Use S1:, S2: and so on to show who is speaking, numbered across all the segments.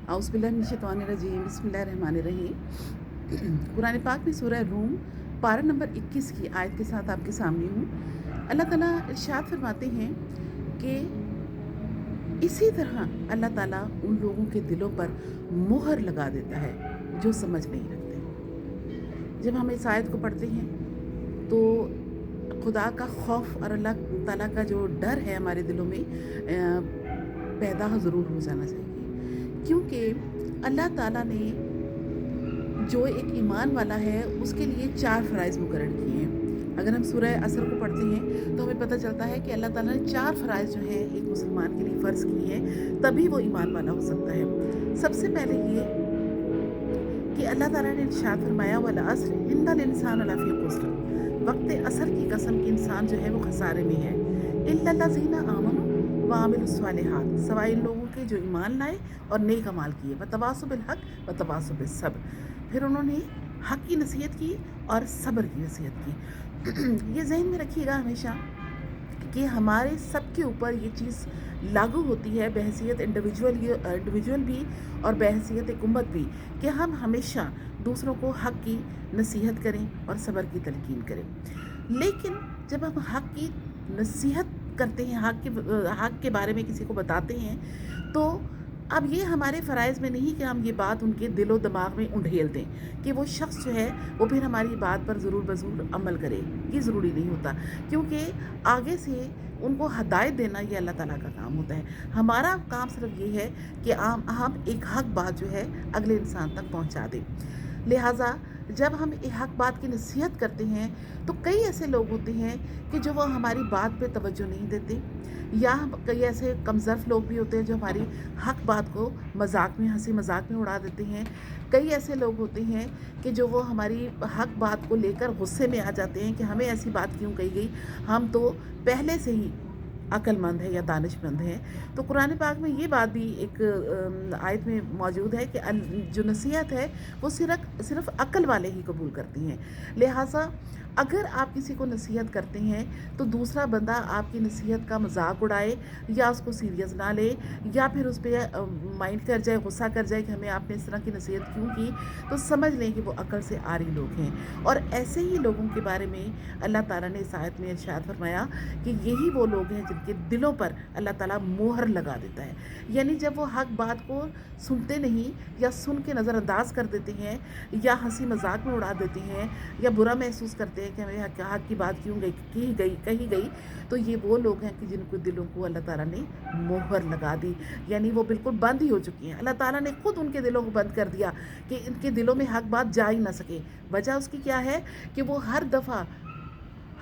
S1: अऊज़ु बिल्लाहि मिनश शैतानिर रजीम, बिस्मिल्लाहिर रहमानिर रहीम। कुरान पाक में सूरह रूम पारा नंबर 21 की आयत के साथ आपके सामने हूँ। अल्लाह ताला इरशाद फरमाते हैं कि इसी तरह अल्लाह ताला उन लोगों के दिलों पर मोहर लगा देता है जो समझ नहीं रखते। जब हम इस आयत को पढ़ते हैं तो खुदा का खौफ और अल्लाह ताला का जो डर है हमारे दिलों में पैदा ज़रूर हो जाना चाहिए, क्योंकि अल्लाह ताला ने जो एक ईमान वाला है उसके लिए 4 फ़राइज़ मुकर्रर किए हैं। अगर हम सूरह असर को पढ़ते हैं तो हमें पता चलता है कि अल्लाह ताला ने 4 फ़राइज़ जो हैं एक मुसलमान के लिए फ़र्ज़ किए हैं, तभी वो ईमान वाला हो सकता है। सबसे पहले ये कि अल्लाह ताला ने इरशाद फरमाया वल अस्र इन्नल इंसान लफ़ी खुस्र, वक्त असर की कसम कि इंसान जो है वो खसारे में है। इल्लल्लज़ीना आमनू व आमिलुस्सालिहात, सिवाय इन लोगों के जो ईमान लाए और नेक अमाल किए, वतवासौ बिल हक़ वतवासौ बिस सब्र, फिर उन्होंने हक़ की नसीहत की और सब्र की नसीहत की। ये ज़हन में रखिएगा हमेशा कि हमारे सबके ऊपर ये चीज़ लागू होती है बहैसियत इंडिविजुअल भी और बहैसियत एक उम्मत भी, कि हम हमेशा दूसरों को हक़ की नसीहत करें और सब्र की तलकीन करें। लेकिन जब हम हक़ की नसीहत करते हैं, हक़ के बारे में किसी को बताते हैं, तो अब ये हमारे फ़राइज़ में नहीं कि हम ये बात उनके दिलो दिमाग में उंडेल दें कि वो शख्स जो है वो फिर हमारी बात पर ज़रूर बज़ूर अमल करे। ये ज़रूरी नहीं होता, क्योंकि आगे से उनको हदायत देना ये अल्लाह ताला का काम होता है। हमारा काम सिर्फ ये है कि हम एक हक़ बात जो है अगले इंसान तक पहुंचा दें। लिहाजा जब हम एक हक़ बात की नसीहत करते हैं तो कई ऐसे लोग होते हैं कि जो वो हमारी बात पे तवज्जो नहीं देते, या कई ऐसे कमज़र्फ़ लोग भी होते हैं जो हमारी हक़ बात को मजाक में, हंसी मजाक में उड़ा देते हैं। कई ऐसे लोग होते हैं कि जो वो हमारी हक़ बात को लेकर गुस्से में आ जाते हैं कि हमें ऐसी बात क्यों कही गई, हम तो पहले से ही अक्लमंद है या दानिशमंद है। तो कुरान पाक में ये बात भी एक आयत में मौजूद है कि जो नसीहत है वो सिर्फ़ अक्ल वाले ही कबूल करती हैं। लिहाजा अगर आप किसी को नसीहत करते हैं तो दूसरा बंदा आपकी नसीहत का मजाक उड़ाए या उसको सीरियस ना ले, या फिर उस पर माइंड कर जाए, गुस्सा कर जाए कि हमें आपने इस तरह की नसीहत क्यों की, तो समझ लें कि वो अक्ल से आरी लोग हैं। और ऐसे ही लोगों के बारे में अल्लाह ताला ने इस आयत में इरशाद फरमाया कि यही वो लोग हैं जिनके दिलों पर अल्लाह ताला मोहर लगा देता है। यानी जब वो हक़ बात को सुनते नहीं या सुन के नज़रअंदाज कर देते हैं या हंसी मजाक में उड़ा देते हैं या बुरा महसूस करते हैं कि हमें हक़ की बात क्यों कही गई, तो ये वो लोग हैं कि जिनको दिलों को अल्लाह ताला ने मोहर लगा दी, यानी वो बिल्कुल बंद ही हो चुकी हैं। अल्लाह ताला ने खुद उनके दिलों को बंद कर दिया कि इनके दिलों में हक़ बात जा ही ना सके। वजह उसकी क्या है कि वो हर दफ़ा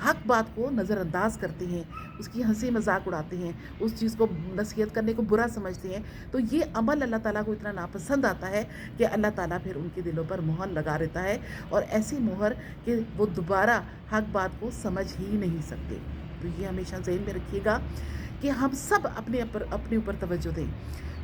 S1: हक़ बात को नज़रअंदाज करते हैं, उसकी हंसी मजाक उड़ाते हैं, उस चीज़ को नसीहत करने को बुरा समझते हैं। तो ये अमल अल्लाह ताला को इतना नापसंद आता है कि अल्लाह ताला फिर उनके दिलों पर मोहर लगा देता है, और ऐसी मोहर कि वो दोबारा हक़ बात को समझ ही नहीं सकते। तो ये हमेशा ज़हन में रखिएगा कि हम सब अपने ऊपर तवज्जो दें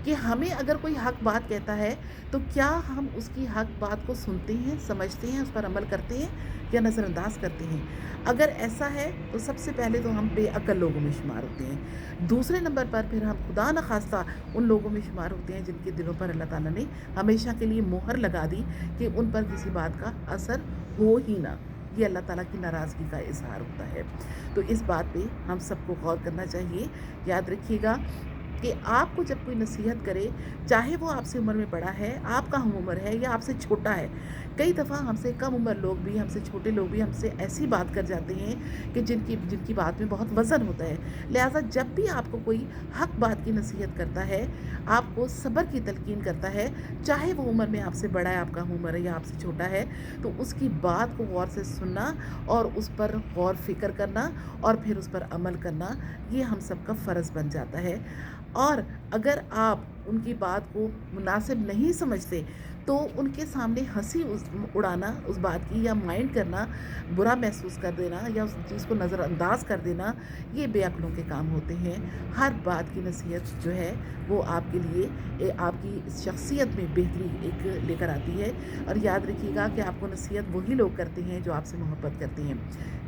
S1: कि हमें अगर कोई हक़ बात कहता है तो क्या हम उसकी हक़ बात को सुनते हैं, समझते हैं, उस पर अमल करते हैं या नज़रअंदाज करते हैं। अगर ऐसा है तो सबसे पहले तो हम बेअक्ल लोगों में शुमार होते हैं। दूसरे नंबर पर फिर हम खुदा न खास्ता उन लोगों में शुमार होते हैं जिनके दिलों पर अल्लाह ताला ने हमेशा के लिए मोहर लगा दी कि उन पर किसी बात का असर हो ही ना। ये अल्लाह ताला की नाराज़गी का इज़हार होता है। तो इस बात पे हम सबको गौर करना चाहिए। याद रखिएगा कि आपको जब कोई नसीहत करे, चाहे वो आपसे उम्र में बड़ा है, आपका हम उम्र है या आपसे छोटा है, कई दफ़ा हमसे कम उम्र लोग भी, हमसे छोटे लोग भी हमसे ऐसी बात कर जाते हैं कि जिनकी बात में बहुत वज़न होता है। लिहाजा जब भी आपको कोई हक़ बात की नसीहत करता है, आपको सब्र की तलकीन करता है, चाहे वो उम्र में आपसे बड़ा है, आपका उम्र है या आपसे छोटा है, तो उसकी बात को गौर से सुनना और उस पर गौर फ़िक्र करना और फिर उस पर अमल करना, ये हम सबका फ़र्ज़ बन जाता है। और अगर आप उनकी बात को मुनासिब नहीं समझते تو ان کے سامنے ہنسی اڑانا اس بات کی، یا مائنڈ کرنا، برا محسوس کر دینا، یا اس چیز کو نظر انداز کر دینا، یہ بے عقلوں کے کام ہوتے ہیں۔ ہر بات کی نصیحت جو ہے وہ آپ کے لیے آپ کی شخصیت میں بہتری ایک لے کر آتی ہے۔ اور یاد رکھیے گا کہ آپ کو نصیحت وہی لوگ کرتے ہیں جو آپ سے محبت کرتے ہیں۔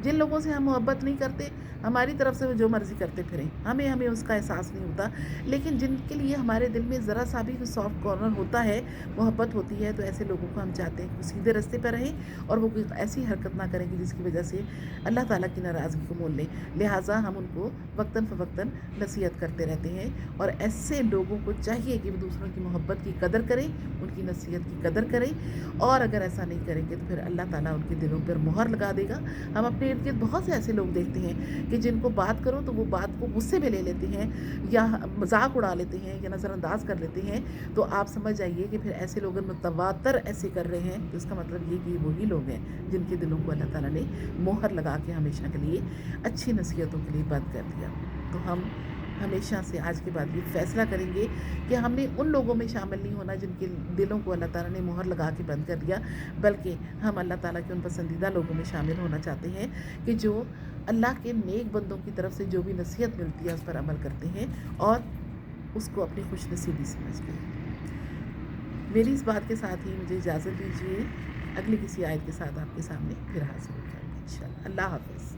S1: جن لوگوں سے ہم محبت نہیں کرتے، ہماری طرف سے وہ جو مرضی کرتے پھریں، ہمیں اس کا احساس نہیں ہوتا، لیکن جن کے لیے ہمارے دل میں ذرا سا بھی سافٹ کارنر ہوتا ہے، محبت ہوتی ہے، تو ایسے لوگوں کو ہم چاہتے ہیں کہ سیدھے راستے پر رہیں اور وہ کوئی ایسی حرکت نہ کریں کہ جس کی وجہ سے اللہ تعالیٰ کی ناراضگی کو مول لیں۔ لہٰذا ہم ان کو وقتاً فوقتاً نصیحت کرتے رہتے ہیں، اور ایسے لوگوں کو چاہیے کہ وہ دوسروں کی محبت کی قدر کریں، ان کی نصیحت کی قدر کریں، اور اگر ایسا نہیں کریں گے تو پھر اللہ تعالیٰ ان کے دلوں پر مہر لگا دے گا۔ ہم اپنے ارد گرد بہت سے ایسے لوگ دیکھتے ہیں کہ جن کو بات کرو تو وہ بات کو غصے میں لے لیتے ہیں، یا مذاق اڑا لیتے ہیں، یا نظر انداز کر لیتے ہیں، تو آپ سمجھ جائیے کہ پھر ایسے لوگ متواتر ایسے کر رہے ہیں، تو اس کا مطلب یہ کہ وہی لوگ ہیں جن کے دلوں کو اللہ تعالیٰ نے مہر لگا کے ہمیشہ کے لیے اچھی نصیحتوں کے لیے بند کر دیا۔ تو ہم ہمیشہ سے آج کے بعد یہ فیصلہ کریں گے کہ ہم نے ان لوگوں میں شامل نہیں ہونا جن کے دلوں کو اللہ تعالیٰ نے مہر لگا کے بند کر دیا، بلکہ ہم اللہ تعالیٰ کے ان پسندیدہ لوگوں میں شامل ہونا چاہتے ہیں کہ جو اللہ کے نیک بندوں کی طرف سے جو بھی نصیحت ملتی ہے اس پر عمل کرتے ہیں اور اس کو اپنی خوش نصیبی سمجھتے ہیں۔ میری اس بات کے ساتھ ہی مجھے اجازت دیجیے، اگلی کسی آیت کے ساتھ آپ کے سامنے پھر حاضر ہو جائیں گے انشاءاللہ۔ اللہ حافظ۔